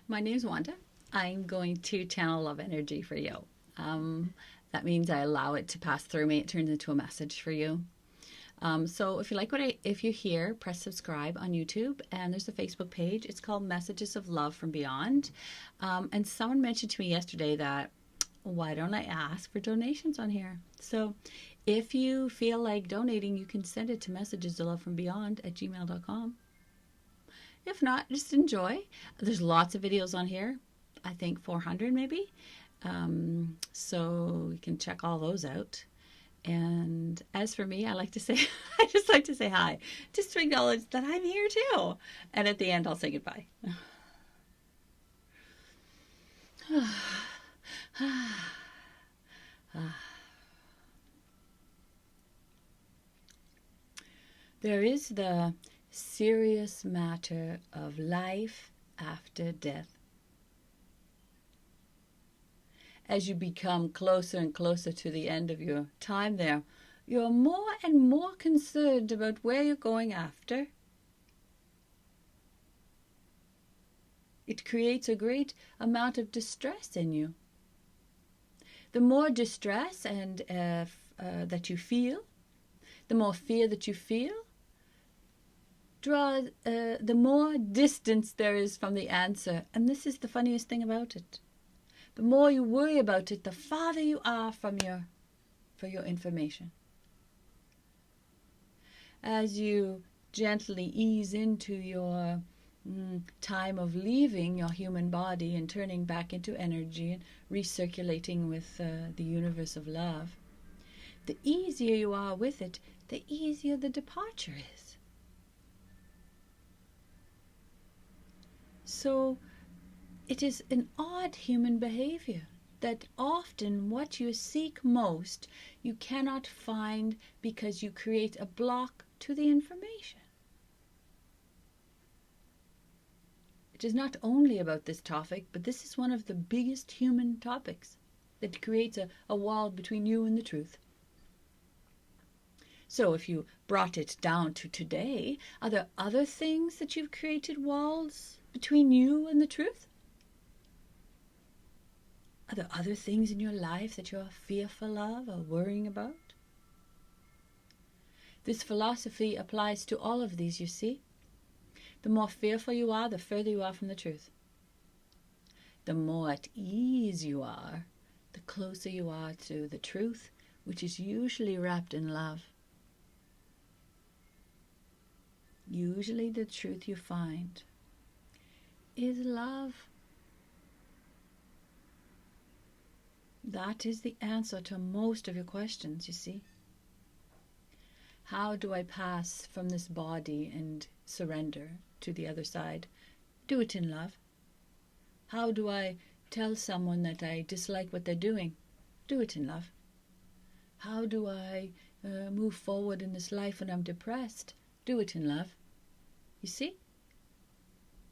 My name's Wanda. I'm going to channel love energy for you. That means I allow it to pass through me. It turns into a message for you. So if you like if you hear, press subscribe on YouTube, and there's a Facebook page. It's called Messages of Love from Beyond. And someone mentioned to me yesterday that why don't I ask for donations on here? So if you feel like donating, you can send it to messagesoflovefrombeyond@gmail.com. If not, just enjoy. There's lots of videos on here. I think 400 maybe. So you can check all those out. And as for me, I like to say, I just like to say hi, just to acknowledge that I'm here too. And at the end, I'll say goodbye. There is the serious matter of life after death. As you become closer and closer to the end of your time there, you're more and more concerned about where you're going after. It creates a great amount of distress in you. The more distress and that you feel, the more fear that you feel, the more distance there is from the answer. And this is the funniest thing about it. The more you worry about it, the farther you are from for your information. As you gently ease into your time of leaving your human body and turning back into energy and recirculating with the universe of love, the easier you are with it, the easier the departure is. So it is an odd human behavior that often what you seek most you cannot find because you create a block to the information. It is not only about this topic, but this is one of the biggest human topics that creates a wall between you and the truth. So if you brought it down to today, are there other things that you've created walls between you and the truth? Are there other things in your life that you're fearful of or worrying about? This philosophy applies to all of these, you see. The more fearful you are, the further you are from the truth. The more at ease you are, the closer you are to the truth, which is usually wrapped in love. Usually the truth you find is love. That is the answer to most of your questions, you see. How do I pass from this body and surrender to the other side? Do it in love. How do I tell someone that I dislike what they're doing? Do it in love. How do I move forward in this life when I'm depressed? Do it in love. You see?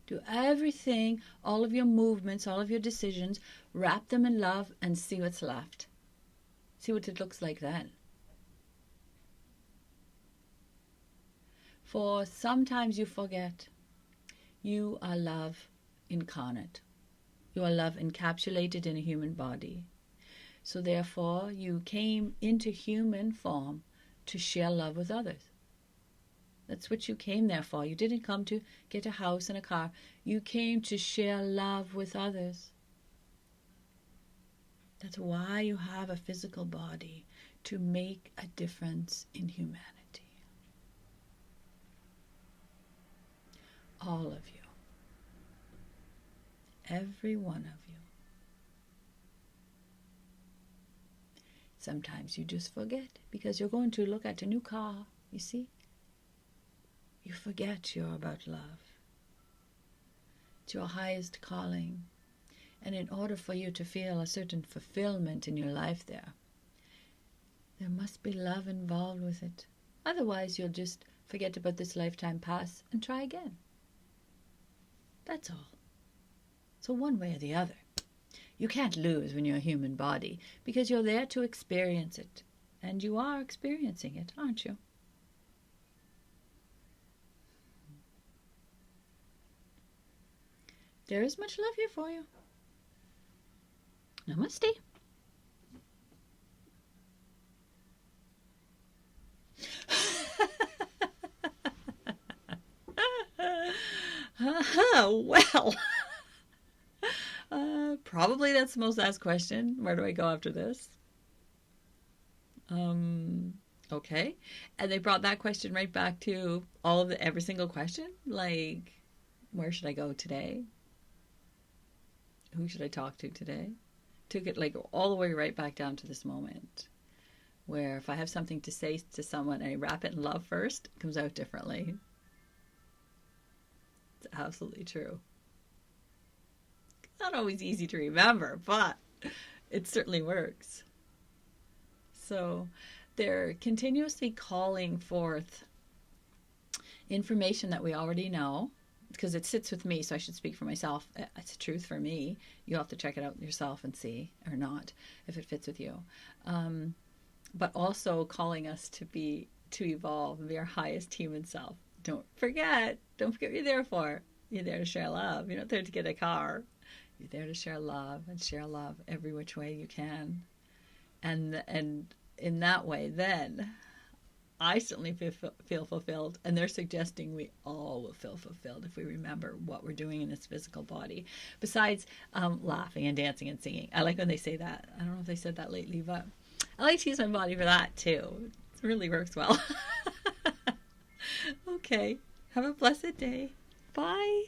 Do everything, all of your movements, all of your decisions, wrap them in love and see what's left. See what it looks like then. For sometimes you forget you are love incarnate. You are love encapsulated in a human body. So therefore you came into human form to share love with others. That's what you came there for. You didn't come to get a house and a car. You came to share love with others. That's why you have a physical body, to make a difference in humanity. All of you. Every one of you. Sometimes you just forget because you're going to look at a new car, you see? You forget you're about love. It's your highest calling. And in order for you to feel a certain fulfillment in your life there must be love involved with it. Otherwise, you'll just forget about this lifetime, pass, and try again. That's all. So one way or the other. You can't lose when you're a human body because you're there to experience it. And you are experiencing it, aren't you? There is much love here for you. Namaste. Well, probably that's the most asked question. Where do I go after this? Okay. And they brought that question right back to every single question. Like, where should I go today? Who should I talk to today? Took it like all the way right back down to this moment, where if I have something to say to someone and I wrap it in love first, it comes out differently. It's absolutely true. It's not always easy to remember, but it certainly works. So they're continuously calling forth information that we already know, because it sits with me, so I should speak for myself. It's a truth for me. You have to check it out yourself and see, or not, if it fits with you. But also calling us to evolve and be our highest human self. Don't forget what you're there for. You're there to share love. You're not there to get a car. You're there to share love, and share love every which way you can. And in that way, then I certainly feel fulfilled, and they're suggesting we all will feel fulfilled if we remember what we're doing in this physical body. Besides laughing and dancing and singing. I like when they say that. I don't know if they said that lately, but I like to use my body for that too. It really works well. Okay. Have a blessed day. Bye.